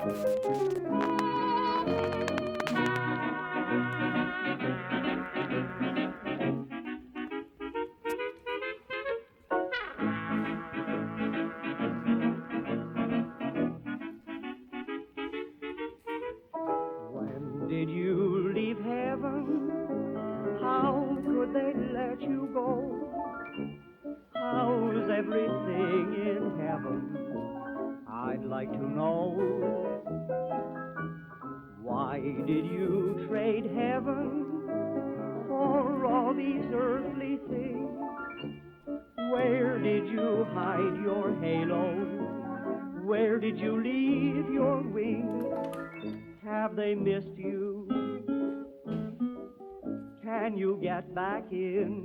When did you leave heaven? How could they let you go? How's everything in heaven? I'd like to know. Why did you trade heaven for all these earthly things? Where did you hide your halo? Where did you leave your wings? Have they missed you? Can you get back in?